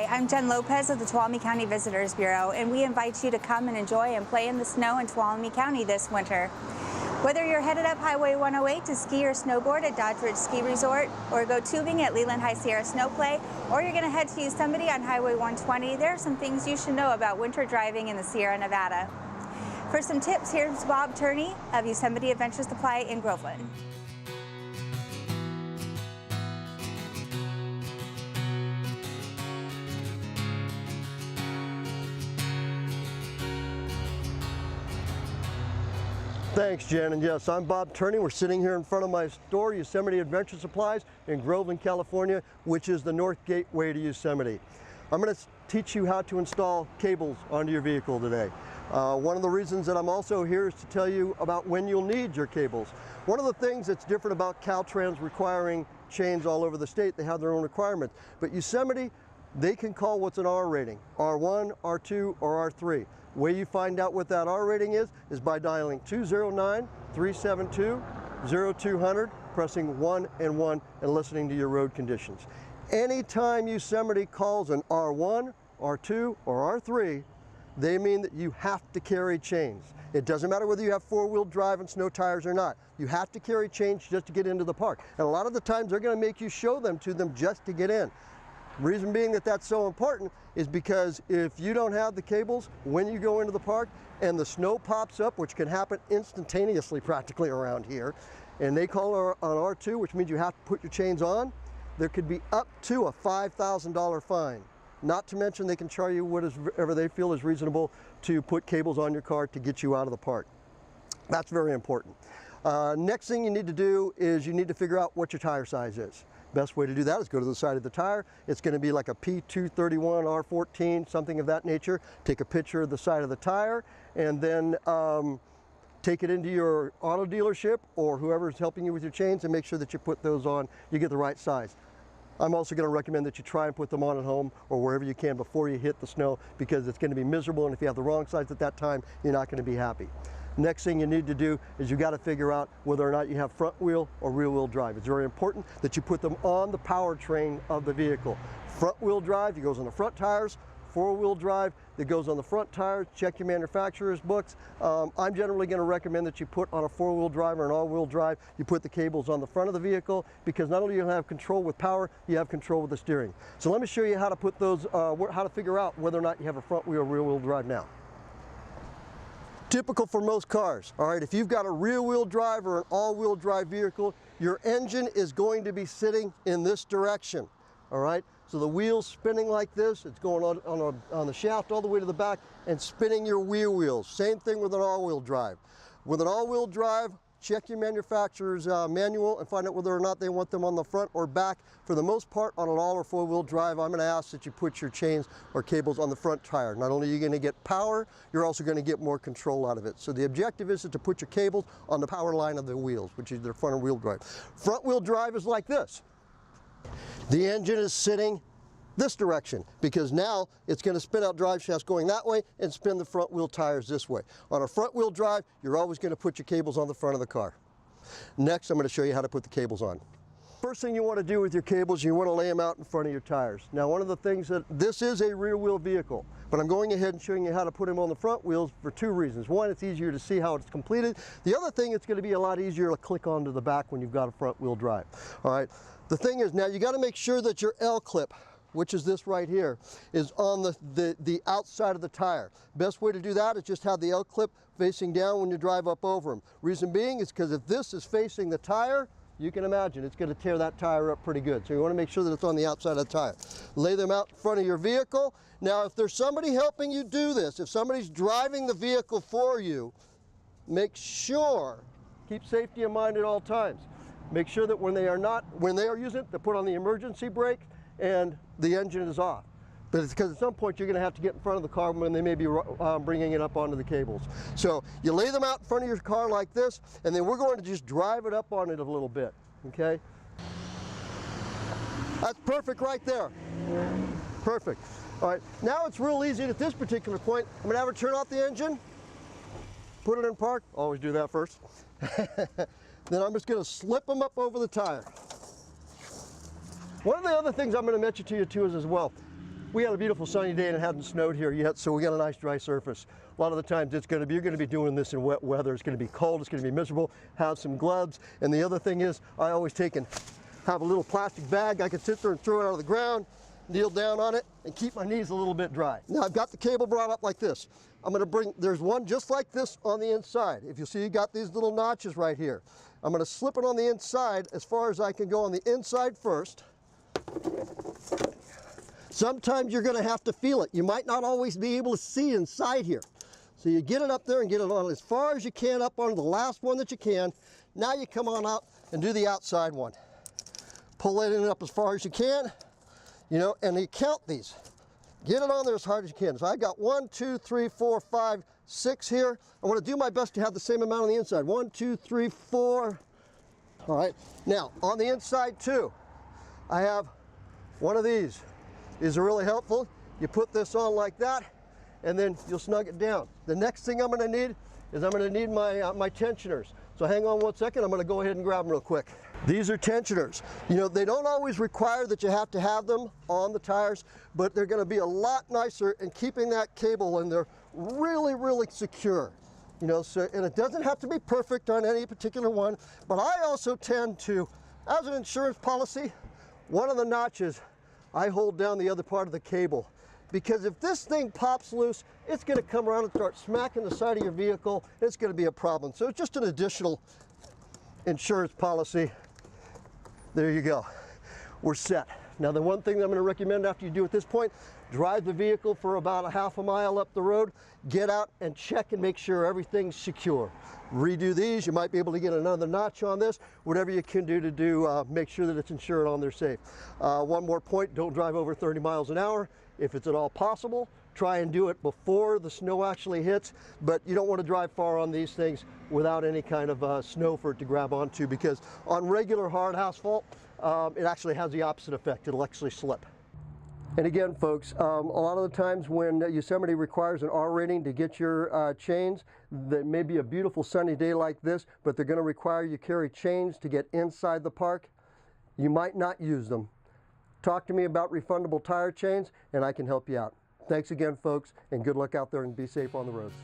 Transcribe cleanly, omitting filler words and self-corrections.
I'm Jen Lopez of the Tuolumne County Visitors Bureau, and we invite you to come and enjoy and play in the snow in Tuolumne County this winter. Whether you're headed up Highway 108 to ski or snowboard at Dodge Ridge Ski Resort, or go tubing at Leland High Sierra Snow Play, or you're going to head to Yosemite on Highway 120, there are some things you should know about winter driving in the Sierra Nevada. For some tips, here's Bob Turney of Yosemite Adventure Supply in Groveland. Thanks, Jen. And yes, I'm Bob Turney. We're sitting here in front of my store, Yosemite Adventure Supplies in Groveland, California, which is the north gateway to Yosemite. I'm going to teach you how to install cables onto your vehicle today. One of the reasons that I'm also here is to tell you about when you'll need your cables. One of the things that's different about Caltrans requiring chains all over the state, they have their own requirements. But Yosemite, they can call what's an R rating, R1, R2, or R3. The way you find out what that R rating is by dialing 209-372-0200, pressing 1 and 1 and listening to your road conditions. Anytime Yosemite calls an R1, R2, or R3, they mean that you have to carry chains. It doesn't matter whether you have four-wheel drive and snow tires or not. You have to carry chains just to get into the park. And a lot of the times they're going to make you show them to them just to get in. Reason being that that's so important is because if you don't have the cables when you go into the park and the snow pops up, which can happen instantaneously practically around here, and they call an R2, which means you have to put your chains on, there could be up to a $5,000 fine. Not to mention they can charge you whatever they feel is reasonable to put cables on your car to get you out of the park. That's very important. Next thing you need to do is you need to figure out what your tire size is. Best way to do that is go to the side of the tire. It's going to be like a P231, R14, something of that nature. Take a picture of the side of the tire and then take it into your auto dealership or whoever is helping you with your chains and make sure that you put those on, you get the right size. I'm also going to recommend that you try and put them on at home or wherever you can before you hit the snow, because it's going to be miserable, and if you have the wrong size at that time, you're not going to be happy. Next thing you need to do is you got to figure out whether or not you have front wheel or rear wheel drive. It's very important that you put them on the powertrain of the vehicle. Front wheel drive, it goes on the front tires. Four wheel drive, that goes on the front tires. Check your manufacturer's books. I'm generally going to recommend that you put on a four wheel drive or an all wheel drive, you put the cables on the front of the vehicle, because not only do you have control with power, you have control with the steering. So let me show you how to put those, how to figure out whether or not you have a front wheel or rear wheel drive now. Typical for most cars, all right, if you've got a rear wheel drive or an all-wheel drive vehicle, your engine is going to be sitting in this direction, all right? So the wheel's spinning like this, it's going on the shaft all the way to the back and spinning your rear wheels. Same thing with an all-wheel drive. With an all-wheel drive, check your manufacturer's manual and find out whether or not they want them on the front or back. For the most part, on an all or four-wheel drive, I'm going to ask that you put your chains or cables on the front tire. Not only are you going to get power, you're also going to get more control out of it. So the objective is to put your cables on the power line of the wheels, which is their front wheel drive. Front wheel drive is like this. The engine is sitting this direction, because now it's going to spin out drive shafts going that way and spin the front wheel tires this way. On a front wheel drive, you're always going to put your cables on the front of the car. Next, I'm going to show you how to put the cables on. First thing you want to do with your cables, you want to lay them out in front of your tires. Now, one of the things that this is a rear wheel vehicle, but I'm going ahead and showing you how to put them on the front wheels for two reasons. One, it's easier to see how it's completed. The other thing, it's going to be a lot easier to click onto the back when you've got a front wheel drive. All right. The thing is, now you got to make sure that your L clip, which is this right here, is on the outside of the tire. Best way to do that is just have the L clip facing down when you drive up over them. Reason being is because if this is facing the tire, you can imagine it's going to tear that tire up pretty good. So you want to make sure that it's on the outside of the tire. Lay them out in front of your vehicle. Now, if there's somebody helping you do this, if somebody's driving the vehicle for you, make sure, keep safety in mind at all times. Make sure that when they are using it, they put on the emergency brake and the engine is off. But it's because at some point you're going to have to get in front of the car when they may be bringing it up onto the cables. So you lay them out in front of your car like this, and then we're going to just drive it up on it a little bit, okay? That's perfect right there. Perfect. All right, now it's real easy at this particular point. I'm going to have her turn off the engine, put it in park. Always do that first. Then I'm just going to slip them up over the tire. One of the other things I'm going to mention to you too is as well, We had a beautiful sunny day and it hasn't snowed here yet, so we got a nice dry surface. A lot of the times you're going to be doing this in wet weather. It's going to be cold, it's going to be miserable. Have some gloves. And the other thing is, I always have a little plastic bag I can sit there and throw it out of the ground, kneel down on it, and keep my knees a little bit dry. Now I've got the cable brought up like this. There's one just like this on the inside. If you see, you got these little notches right here. I'm going to slip it on the inside as far as I can go on the inside first. Sometimes you're going to have to feel it. You might not always be able to see inside here. So you get it up there and get it on as far as you can up on the last one that you can. Now you come on out and do the outside one. Pull it in up as far as you can, you know, and you count these. Get it on there as hard as you can. So I got 1, 2, 3, 4, 5, 6 here. I want to do my best to have the same amount on the inside. 1, 2, 3, 4. All right. Now on the inside too, I have one of these. These are really helpful. You put this on like that, and then you'll snug it down. The next thing I'm going to need is my tensioners. So hang on 1 second. I'm going to go ahead and grab them real quick. These are tensioners. You know, they don't always require that you have to have them on the tires, but they're going to be a lot nicer in keeping that cable in there really, really secure. You know, so, and it doesn't have to be perfect on any particular one, but I also tend to, as an insurance policy, one of the notches, I hold down the other part of the cable, because if this thing pops loose, it's going to come around and start smacking the side of your vehicle. It's going to be a problem. So it's just an additional insurance policy. There you go. We're set. Now the one thing that I'm going to recommend after you do at this point, drive the vehicle for about a half a mile up the road, get out and check and make sure everything's secure. Redo these. You might be able to get another notch on this. Whatever you can do to make sure that it's insured on there safe. One more point, don't drive over 30 miles an hour. If it's at all possible, try and do it before the snow actually hits, but you don't want to drive far on these things without any kind of snow for it to grab onto, because on regular hard asphalt, it actually has the opposite effect. It'll actually slip. And again, folks, a lot of the times when Yosemite requires an R rating to get your chains, that may be a beautiful sunny day like this, but they're going to require you carry chains to get inside the park. You might not use them. Talk to me about refundable tire chains and I can help you out. Thanks again, folks, and good luck out there and be safe on the roads.